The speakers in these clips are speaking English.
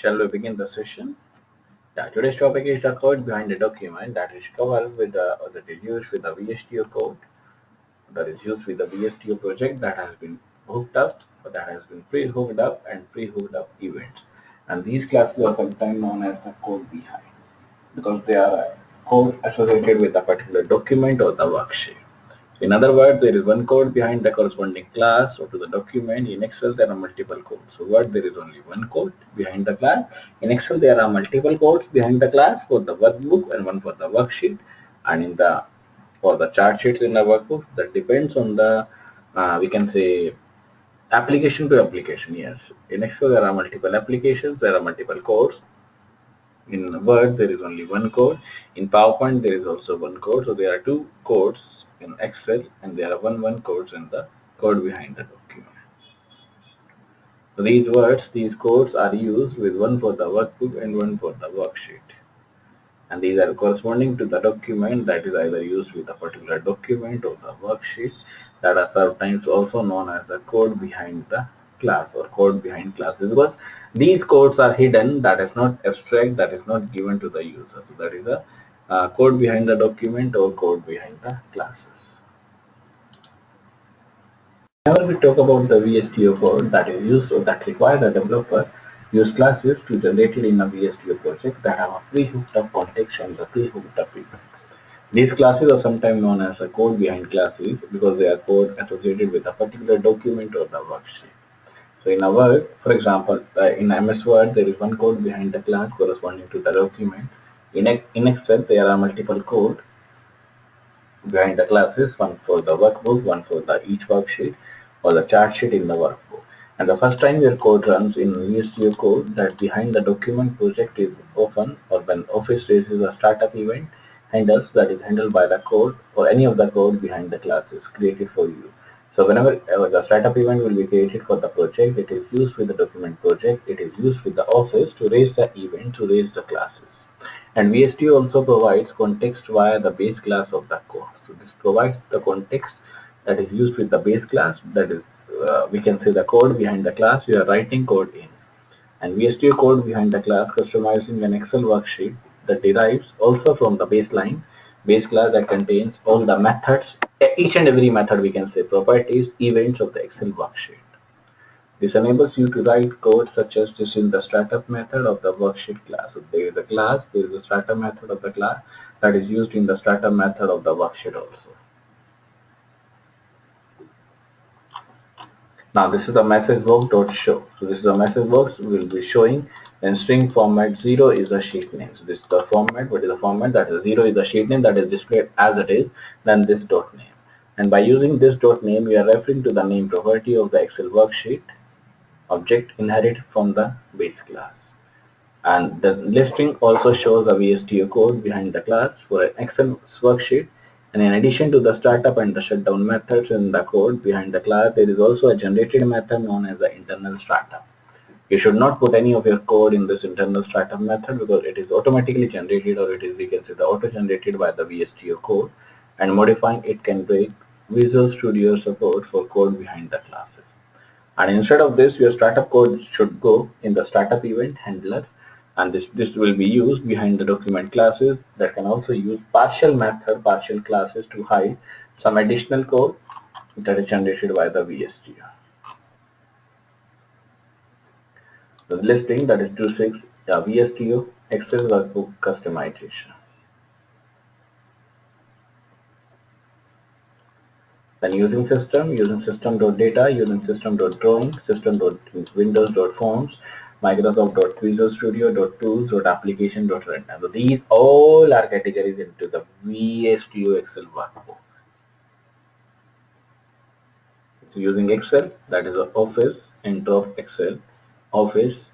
Shall we begin the session? Yeah, today's topic is the code behind the document that is covered with that is used with the VSTO code, that is used with the VSTO project that has been hooked up, or that has been pre-hooked up and pre-hooked up events. And these classes are sometimes known as the code behind because they are code associated with a particular document or the worksheet. In other words, there is one code behind the corresponding class or to the document. In Excel, there are multiple codes. So what? There is only one code behind the class. In Excel, there are multiple codes behind the class for the workbook and one for the worksheet. And in the for the chart sheets in the workbook, that depends on the we can say application to application. Yes, in Excel there are multiple applications. There are multiple codes. In Word, there is only one code. In PowerPoint, there is also one code. So there are two codes in Excel, and there are one codes in the code behind the document. So these codes are used with one for the workbook and one for the worksheet. And these are corresponding to the document that is either used with a particular document or the worksheet that are sometimes also known as a code behind the class or code behind classes, because these codes are hidden, that is not abstract, that is not given to the user. So that is a code behind the document or code behind the classes. Whenever we talk about the VSTO code that is used or that require the developer use classes to generate it in a VSTO project that have a pre-hooked up context and the pre-hooked up event. These classes are sometimes known as a code behind classes because they are code associated with a particular document or the worksheet. So in a Word, for example, in MS Word, there is one code behind the class corresponding to the document. In Excel, there are multiple code behind the classes, one for the workbook, one for the each worksheet or the chart sheet in the workbook. And the first time your code runs in VSTO code, that behind the document project is open, or when Office raises a startup event handles that is handled by the code or any of the code behind the classes created for you. So whenever the startup event will be created for the project, it is used with the document project, it is used with the Office to raise the event, to raise the classes. And VSTO also provides context via the base class of the code. So this provides the context that is used with the base class, that is we can say the code behind the class you are writing code in. And VSTO code behind the class customizing an Excel worksheet that derives also from the base class that contains all the methods, each and every method, we can say properties, events of the Excel worksheet. This enables you to write code such as this in the startup method of the worksheet class. So there is a class, there is a startup method of the class that is used in the startup method of the worksheet also. Now this is the message box.show. So this is the message box will be showing in string format 0 is the sheet name. So this is the format. What is the format? That is 0 is the sheet name that is displayed as it is, then this dot name. And by using this dot name, we are referring to the name property of the Excel worksheet object inherited from the base class. And the listing also shows the VSTO code behind the class for an Excel worksheet. And in addition to the startup and the shutdown methods in the code behind the class, there is also a generated method known as the internal startup. You should not put any of your code in this internal startup method because it is automatically generated, or it is, we can say, the auto-generated by the VSTO code, and modifying it can break Visual Studio support for code behind the classes. And instead of this, your startup code should go in the startup event handler, and this will be used behind the document classes that can also use partial classes to hide some additional code that is generated by the VSTO. The listing that is 26 VSTO Excel workbook customization. Then using system.data, using system.drawing, system.windows.forms, Microsoft.Visual Studio.tools.application.run. So these all are categories into the VSTO Excel workbook. So using Excel, that is Office, enter of Excel, Office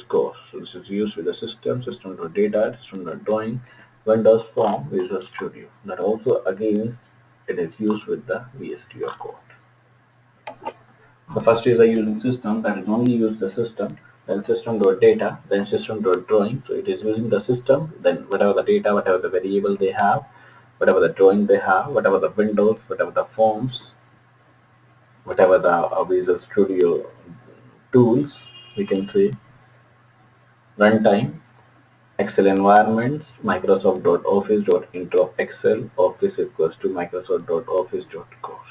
course. So this is used with the system.data, system.drawing, Windows Form, Visual Studio. That also again it is used with the VSTO code. The first is a using system, that is only use the system, then system.data, then system.drawing. So it is using the system, then whatever the data, whatever the variable they have, whatever the drawing they have, whatever the windows, whatever the forms, whatever the Visual Studio tools, we can say, Runtime, Excel environments, Microsoft.office.intro Excel, Office equals to Microsoft.office.core.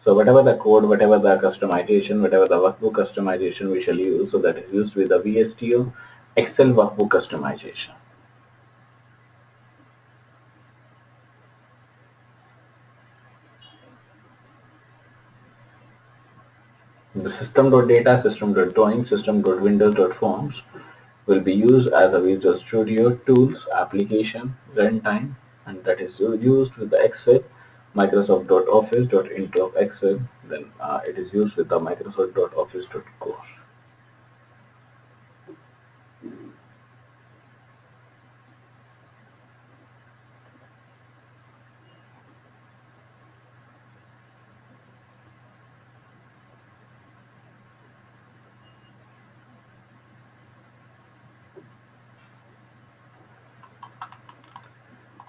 So whatever the code, whatever the customization, whatever the workbook customization we shall use, so that is used with the VSTO Excel workbook customization. The system.data, system.drawing, system.windows.forms will be used as a Visual Studio tools application runtime, and that is used with the Excel Microsoft.office.intro of Excel. Then it is used with the Microsoft.office.core.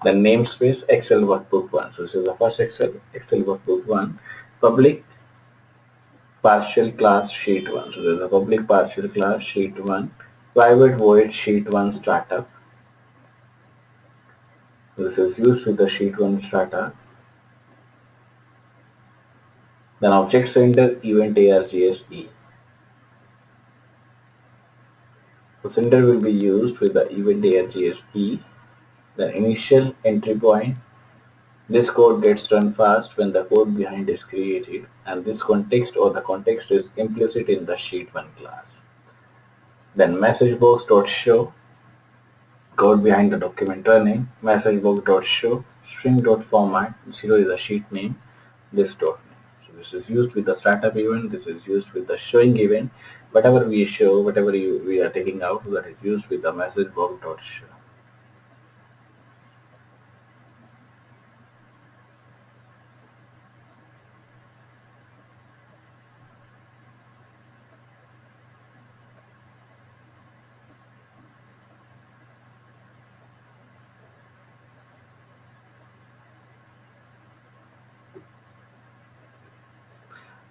The namespace Excel Workbook 1. So this is the first Excel Workbook 1, public partial class sheet 1. So there is a public partial class sheet 1, private void sheet 1 startup. This is used with the sheet 1 startup. Then object sender event ARGSE. The sender will be used with the event ARGSE. The initial entry point. This code gets run fast when the code behind is created, and this context or the context is implicit in the sheet 1 class. Then messagebox.show, code behind the document running, messagebox.show, string.format, 0 is the sheet name, this dot name. So this is used with the startup event, this is used with the showing event. Whatever we show, whatever we are taking out, that is used with the messagebox.show.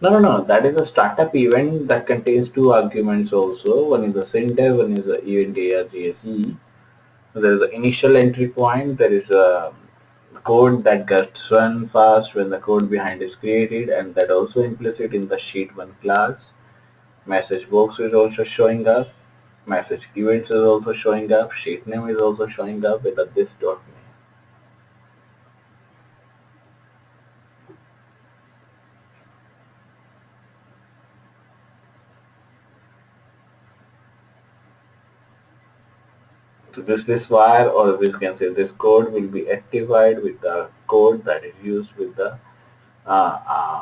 No. That is a startup event that contains two arguments also. One is the sender, one is the event ARGSE. So there is the initial entry point. There is a code that gets run fast when the code behind is created, and that also implicit in the sheet 1 class. Message box is also showing up. Message events is also showing up. Sheet name is also showing up with a this dot name. So this wire, or we can say this code, will be activated with the code that is used with the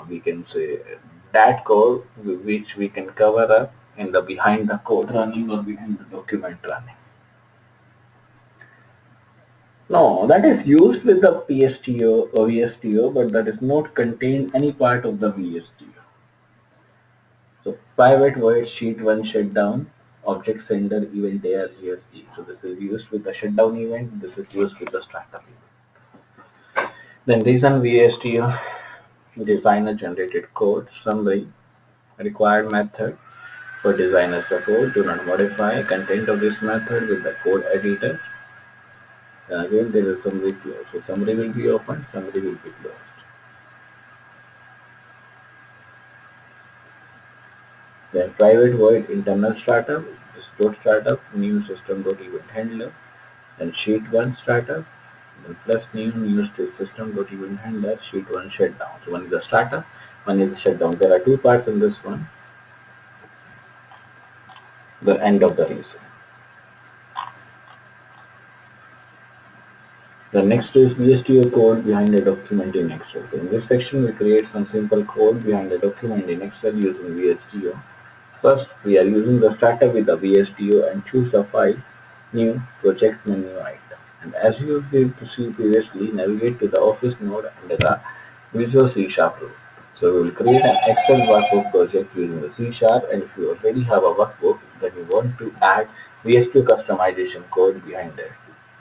we can say that code which we can cover up in the behind the code running or behind the document running. No, that is used with the PSTO or VSTO, but that is not contain any part of the VSTO. So private void sheet 1 shutdown, object sender event ARGSE. So this is used with the shutdown event, this is used with the startup event. Then reason VSTO, designer generated code, summary, required method for designer support. Do not modify content of this method with the code editor. And again there is summary closed. So summary will be open, summary will be closed. Then private void internal startup, this dot startup, new system.event handler, then sheet 1 startup, then plus new system.event handler, sheet 1 shutdown. So one is the startup, one is the shutdown. There are two parts in this one. The end of the reason. The next is VSTO code behind a document in Excel. So in this section, we create some simple code behind a document in Excel using VSTO. First, we are using the startup with the VSTO and choose the file, new project menu item. And as you did to see previously, navigate to the Office node under the Visual C# rule. So we will create an Excel workbook project using the C#, and if you already have a workbook, then you want to add VSTO customization code behind it.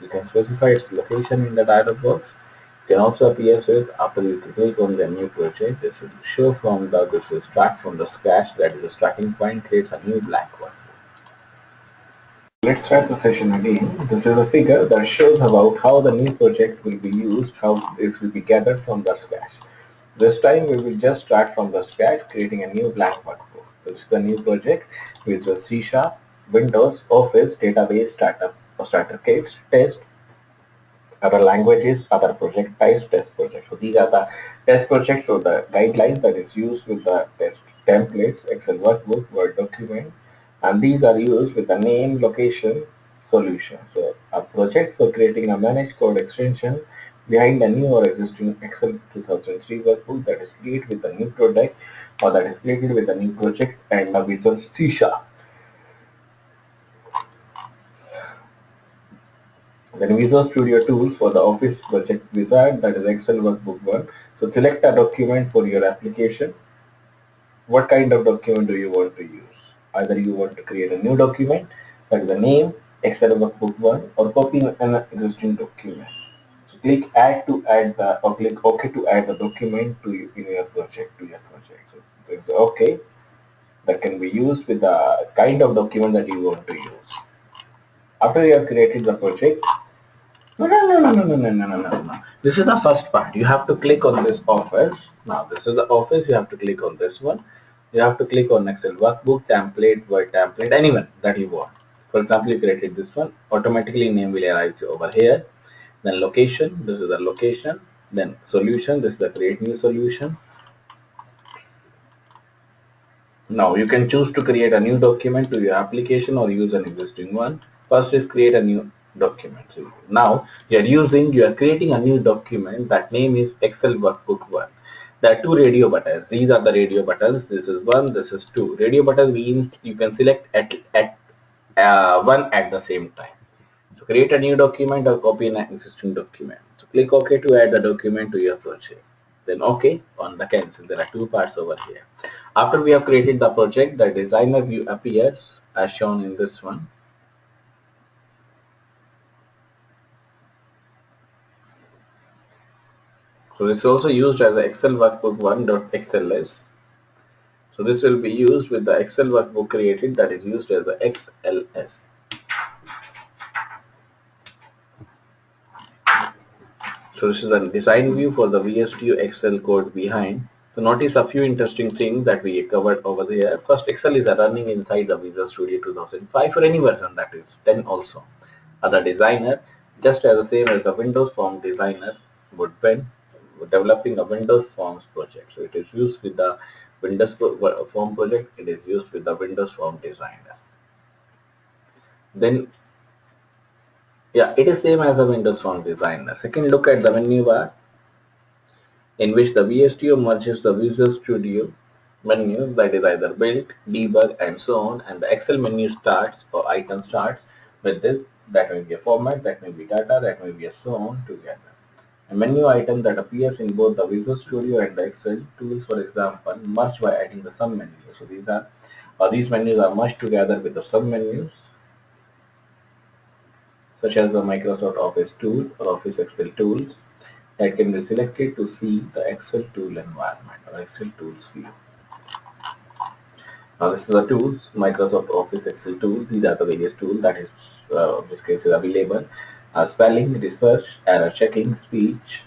You can specify its location in the dialog box. Can also appear with after you click on the new project. This will show from the this will start from the scratch, that is the starting point, creates a new blank one. Let's start the session again. This is a figure that shows about how the new project will be used, how it will be gathered from the scratch. This time we will just start from the scratch, creating a new blank workbook. So this is a new project with a C#, Windows, Office, database, startup, or starter kits, test, other languages, other project types, test projects. So these are the test projects or the guidelines that is used with the test templates, Excel workbook, Word document, and these are used with the name, location, solution. So a project for creating a managed code extension behind a new or existing Excel 2003 workbook that is created with a new product or that is created with a new project and a Visual C#. Then Visual Studio Tools for the Office Project Wizard, that is Excel Workbook 1. So select a document for your application. What kind of document do you want to use? Either you want to create a new document, that is the name, Excel Workbook 1, or copy an existing document. So click Add to add the, or click OK to add the document to in your project, So there's OK that can be used with the kind of document that you want to use. After you have created the project, no. This is the first part. You have to click on this office. Now this is the office. You have to click on this one. You have to click on Excel workbook, template, Word template, anyone that you want. For example, you created this one. Automatically name will arrive over here. Then location. This is the location. Then solution. This is the create new solution. Now you can choose to create a new document to your application or use an existing one. First is create a new document. So now you are creating a new document. That name is Excel Workbook 1. There are two radio buttons. These are the radio buttons. This is 1, this is 2. Radio button means you can select one at the same time. So create a new document or copy an existing document. So click OK to add the document to your project. Then OK on the cancel. There are two parts over here. After we have created the project, the designer view appears as shown in this one. So this is also used as the Excel workbook 1.xls. So this will be used with the Excel workbook created, that is used as the XLS. So this is the design view for the VSTO Excel code behind. So notice a few interesting things that we covered over there. First, Excel is running inside the Visual Studio 2005 for any version, that is 10 also. Other designer, just as the same as the Windows Form designer would when developing a Windows Forms project. So it is used with the Windows Form project, it is used with the Windows Form designer. Then, yeah, it is same as the Windows Form designer. Second, look at the menu bar, in which the VSTO merges the Visual Studio menu, that is either build, debug, and so on, and the Excel menu starts or item starts with this. That may be a format, that may be data, that may be a so on together. A menu item that appears in both the Visual Studio and the Excel tools, for example, merge by adding the sub menu. So these menus are merged together with the sub menus, such as the Microsoft Office tool or Office Excel tools, that can be selected to see the Excel tool environment or Excel tools view. Now this is the tools, Microsoft Office Excel tools. These are the various tools that is in this case is available. Spelling, research, error checking, speech,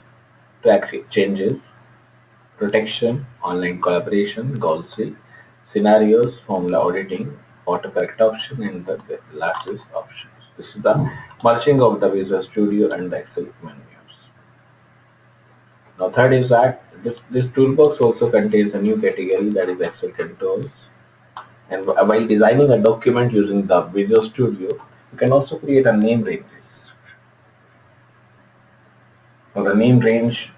track changes, protection, online collaboration, goal seal, scenarios, formula auditing, autocorrect option, and the last is options. This is the merging of the Visual Studio and the Excel menus. Now third is that this toolbox also contains a new category, that is Excel controls. And while designing a document using the Visual Studio, you can also create a name range. For the name range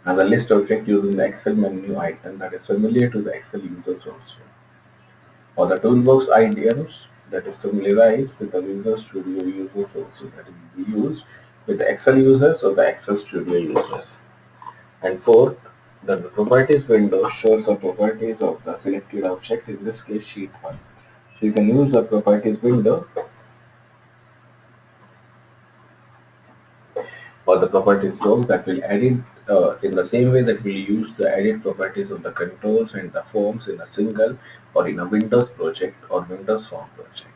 and the list object using the Excel menu item that is familiar to the Excel users also. For the toolbox items that is familiarized with the Visual Studio users also, that will be used with the Excel users or the Excel Studio users. And fourth, the properties window shows the properties of the selected object, in this case sheet 1. So you can use the properties window or the properties block that will edit in the same way that we use the edit properties of the controls and the forms in a single or in a Windows project or Windows Form project.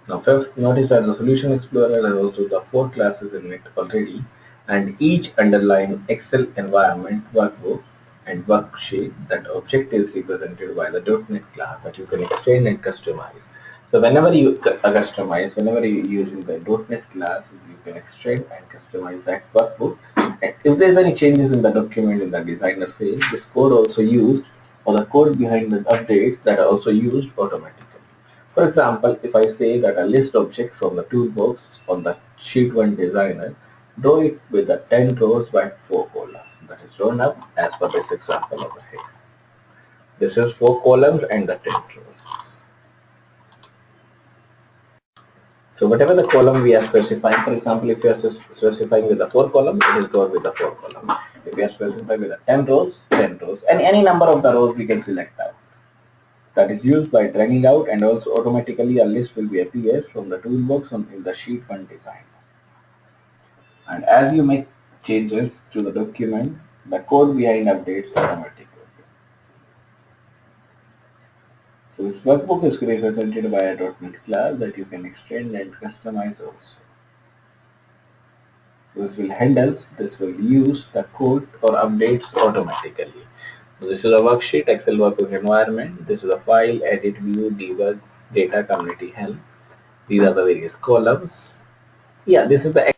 Now fifth, notice that the Solution Explorer has also the 4 classes in it already, and each underlying Excel environment, workbook, and worksheet, that object is represented by the .NET class that you can extend and customize. So whenever you customize, whenever you using the .NET class, you can extend and customize that workbook. And if there's any changes in the document in the designer phase, this code also used, or the code behind the updates that are also used automatically. For example, if I say that a list object from the toolbox on the sheet 1 designer, draw it with the 10 rows by 4 columns. That is drawn up as per this example over here. This is 4 columns and the 10 rows. So whatever the column we are specifying, for example, if you are specifying with the 4 columns, it is drawn with the 4 columns. If we are specifying with the 10 rows, 10 rows. And any number of the rows we can select out. That is used by dragging out, and also automatically a list will be appear from the toolbox in the sheet 1 design. And as you make changes to the document, the code behind updates automatically. So this workbook is represented by a .NET class that you can extend and customize also. This will use the code or updates automatically. So this is a worksheet, Excel workbook environment. This is a file, edit, view, debug, data, community, help. These are the various columns. Yeah, this is the